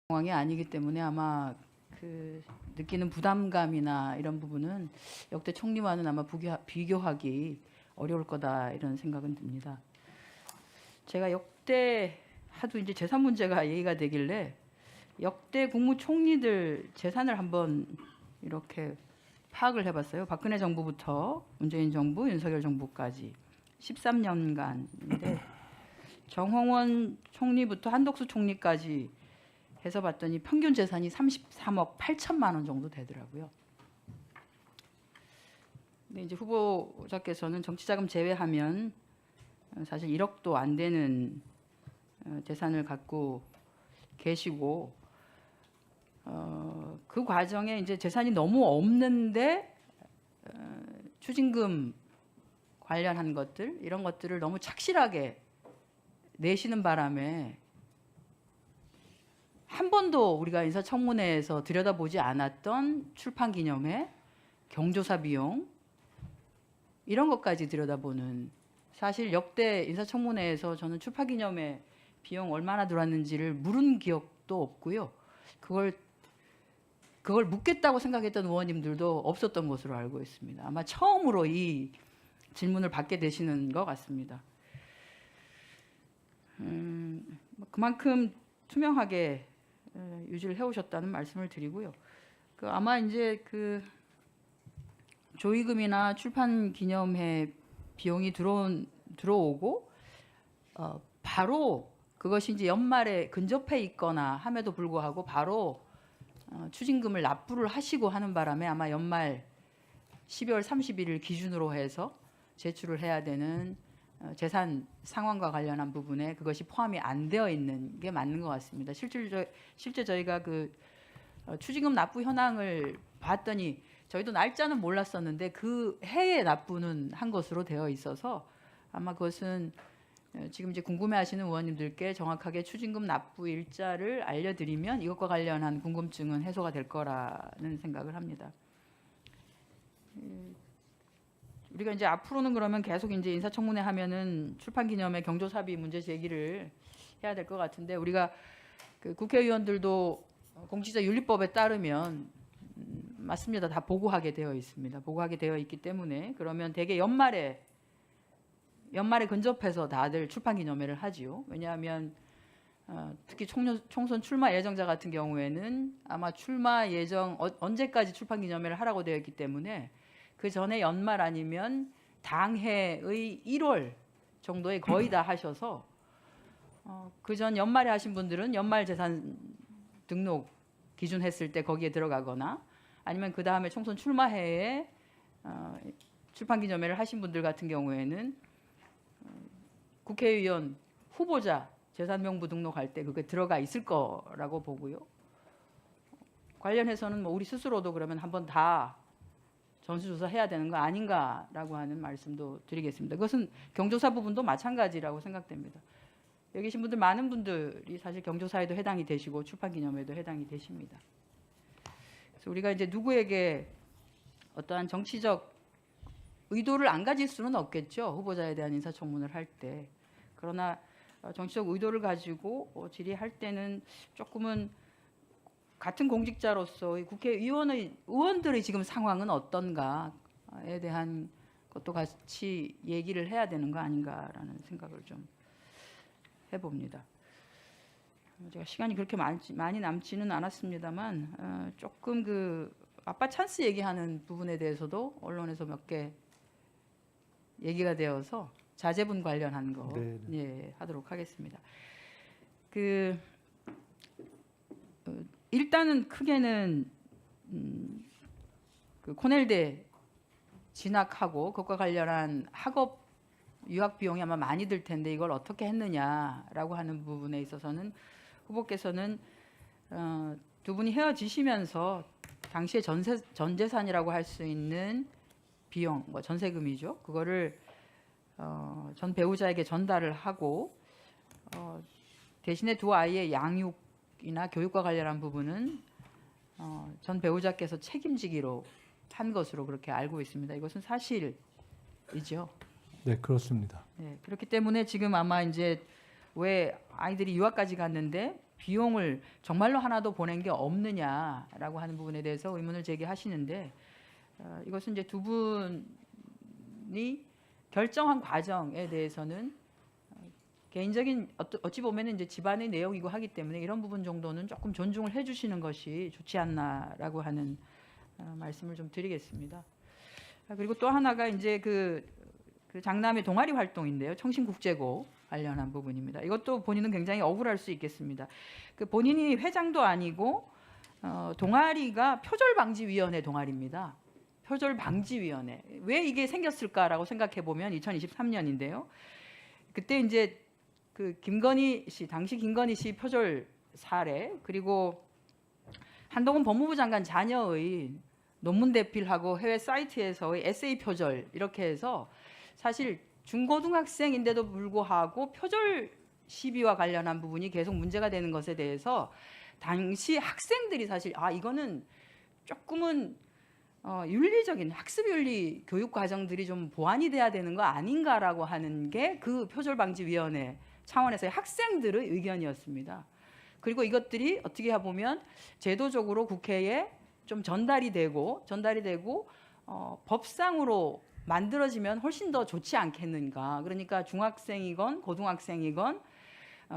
상황이 아니기 때문에 아마 느끼는 부담감이나 이런 부분은 역대 총리와는 아마 비교하기 어려울 거다 이런 생각은 듭니다. 제가 역대 하도 이제 재산 문제가 얘기가 되길래 역대 국무총리들 재산을 한번 이렇게 파악을 해봤어요. 박근혜 정부부터 문재인 정부, 윤석열 정부까지 13년간인데 정홍원 총리부터 한덕수 총리까지 해서 봤더니 평균 재산이 33억 8천만 원 정도 되더라고요. 근데 이제 후보자께서는 정치자금 제외하면 사실 1억도 안 되는 재산을 갖고 계시고 그 과정에 이제 재산이 너무 없는데 추징금 관련한 것들 이런 것들을 너무 착실하게 내시는 바람에 한 번도 우리가 인사청문회에서 들여다보지 않았던 출판기념회, 경조사 비용 이런 것까지 들여다보는 사실 역대 인사청문회에서 저는 출판기념회 비용 얼마나 들어왔는지를 물은 기억도 없고요. 그걸 묻겠다고 생각했던 의원님들도 없었던 것으로 알고 있습니다. 아마 처음으로 이 질문을 받게 되시는 것 같습니다. 그만큼 투명하게 유지를 해오셨다는 말씀을 드리고요. 아마 이제 조의금이나 출판 기념회 비용이 들어오고 바로 그것이 이제 연말에 근접해 있거나 함에도 불구하고 바로 추징금을 납부를 하시고 하는 바람에 아마 연말 12월 31일 기준으로 해서 제출을 해야 되는 재산 상환과 관련한 부분에 그것이 포함이 안 되어 있는 게 맞는 것 같습니다. 실제 저희가 추징금 납부 현황을 봤더니 저희도 날짜는 몰랐었는데 그 해에 납부는 한 것으로 되어 있어서 아마 그것은 지금 이제 궁금해하시는 의원님들께 정확하게 추징금 납부 일자를 알려드리면 이것과 관련한 궁금증은 해소가 될 거라는 생각을 합니다. 우리가 이제 앞으로는 그러면 계속 이제 인사청문회 하면은 출판기념회 경조사비 문제 제기를 해야 될 것 같은데 우리가 국회의원들도 공직자윤리법에 따르면 맞습니다. 다 보고하게 되어 있습니다. 보고하게 되어 있기 때문에 그러면 대개 연말에 근접해서 다들 출판기념회를 하지요. 왜냐하면 특히 총선 출마 예정자 같은 경우에는 아마 출마 예정 언제까지 출판기념회를 하라고 되어 있기 때문에 그 전에 연말 아니면 당해의 1월 정도에 거의 다 하셔서 그 전 연말에 하신 분들은 연말 재산 등록 기준 했을 때 거기에 들어가거나 아니면 그 다음에 총선 출마해에 출판기념회를 하신 분들 같은 경우에는 국회의원 후보자 재산명부 등록할 때 그게 들어가 있을 거라고 보고요. 관련해서는 뭐 우리 스스로도 그러면 한번 다 전수조사해야 되는 거 아닌가라고 하는 말씀도 드리겠습니다. 그것은 경조사 부분도 마찬가지라고 생각됩니다. 여기 계신 분들 많은 분들이 사실 경조사에도 해당이 되시고 출판기념회도 해당이 되십니다. 그래서 우리가 이제 누구에게 어떠한 정치적 의도를 안 가질 수는 없겠죠. 후보자에 대한 인사청문을 할 때. 그러나 정치적 의도를 가지고 질의할 때는 조금은 같은 공직자로서 의원들의 지금 상황은 어떤가에 대한 것도 같이 얘기를 해야 되는 거 아닌가라는 생각을 좀 해봅니다. 제가 시간이 그렇게 많이 남지는 않았습니다만 조금 아빠 찬스 얘기하는 부분에 대해서도 언론에서 몇 개 얘기가 되어서 자제분 관련한 거 예, 하도록 하겠습니다. 일단은 크게는 코넬대 진학하고 그것과 관련한 학업 유학 비용이 아마 많이 들 텐데 이걸 어떻게 했느냐라고 하는 부분에 있어서는 후보께서는 두 분이 헤어지시면서 당시에 전 재산이라고 할 수 있는 비용, 전세금이죠. 그거를 전 배우자에게 전달을 하고 대신에 두 아이의 양육이나 교육과 관련한 부분은 전 배우자께서 책임지기로 한 것으로 그렇게 알고 있습니다. 이것은 사실이죠. 네, 그렇습니다. 네, 그렇기 때문에 지금 아마 이제 왜 아이들이 유학까지 갔는데 비용을 정말로 하나도 보낸 게 없느냐라고 하는 부분에 대해서 의문을 제기하시는데 이것은 이제 두 분이 결정한 과정에 대해서는 개인적인 어찌 보면은 이제 집안의 내용이고 하기 때문에 이런 부분 정도는 조금 존중을 해주시는 것이 좋지 않나라고 하는 말씀을 좀 드리겠습니다. 그리고 또 하나가 이제 그 장남의 동아리 활동인데요. 청신국제고 관련한 부분입니다. 이것도 본인은 굉장히 억울할 수 있겠습니다. 그 본인이 회장도 아니고 동아리가 표절방지위원회 동아리입니다. 표절방지위원회. 왜 이게 생겼을까라고 생각해 보면 2023년인데요. 그때 이제 그 김건희 씨, 당시 김건희 씨 표절 사례, 그리고 한동훈 법무부 장관 자녀의 논문 대필하고 해외 사이트에서의 에세이 표절 이렇게 해서 사실 중고등학생인데도 불구하고 표절 시비와 관련한 부분이 계속 문제가 되는 것에 대해서 당시 학생들이 사실 이거는 조금은 윤리적인 학습윤리 교육 과정들이 좀 보완이 돼야 되는 거 아닌가라고 하는 게 그 표절방지위원회 차원에서의 학생들의 의견이었습니다. 그리고 이것들이 어떻게 보면 제도적으로 국회에 좀 전달이 되고 법상으로 만들어지면 훨씬 더 좋지 않겠는가. 그러니까 중학생이건 고등학생이건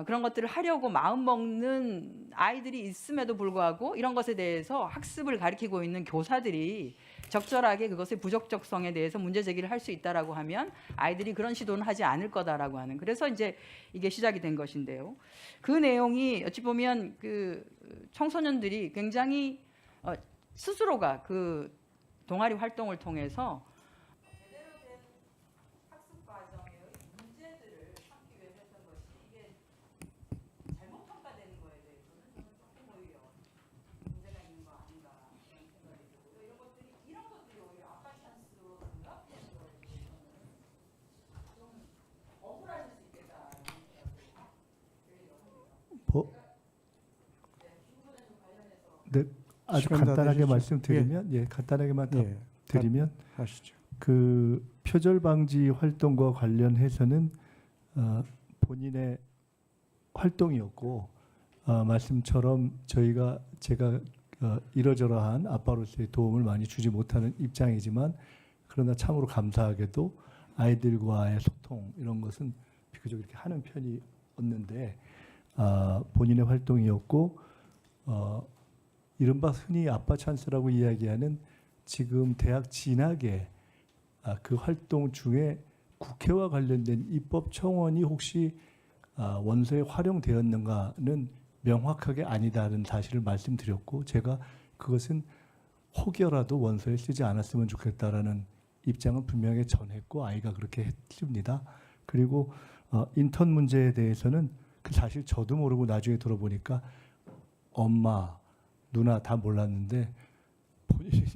그런 것들을 하려고 마음 먹는 아이들이 있음에도 불구하고 이런 것에 대해서 학습을 가르치고 있는 교사들이 적절하게 그것의 부적격성에 대해서 문제 제기를 할 수 있다라고 하면 아이들이 그런 시도는 하지 않을 거다라고 하는, 그래서 이제 이게 시작이 된 것인데요. 그 내용이 어찌 보면 그 청소년들이 굉장히 스스로가 그 동아리 활동을 통해서 제대로 된 학습 과정의 문제들을 삼기 위해서 했던 것이 이게 잘못 평가되는 거에 대해서는 저는 조금 오히려 문제가 있는 거 아닌가 그런 생각이 들고요. 이런 것들이 오히려 아빠 찬스로 생각되는 거에 대해서는 좀 억울하실 수 있겠다. 네, 아주 간단하게 말씀드리면, 간단하게만 드리면 하시죠. 그 표절 방지 활동과 관련해서는 본인의 활동이었고 말씀처럼 제가 이러저러한 아빠로서의 도움을 많이 주지 못하는 입장이지만, 그러나 참으로 감사하게도 아이들과의 소통 이런 것은 비교적 이렇게 하는 편이었는데 본인의 활동이었고 이른바 흔히 아빠 찬스라고 이야기하는 지금 대학 진학에 그 활동 중에 국회와 관련된 입법 청원이 혹시 원서에 활용되었는가는 명확하게 아니다는 사실을 말씀드렸고, 제가 그것은 혹여라도 원서에 쓰지 않았으면 좋겠다라는 입장을 분명히 전했고 아이가 그렇게 했습니다. 그리고 인턴 문제에 대해서는 그 사실 저도 모르고 나중에 들어보니까 엄마, 누나 다 몰랐는데 본인이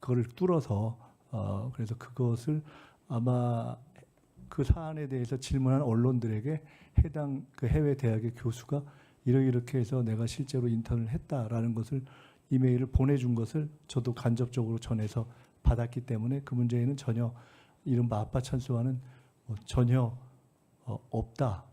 그거를 뚫어서 그래서 그것을 아마 그 사안에 대해서 질문한 언론들에게 해당 그 해외 대학의 교수가 이렇게 해서 내가 실제로 인턴을 했다라는 것을 이메일을 보내준 것을 저도 간접적으로 전해서 받았기 때문에 그 문제에는 전혀 이른바 아빠 찬스와는 전혀 없다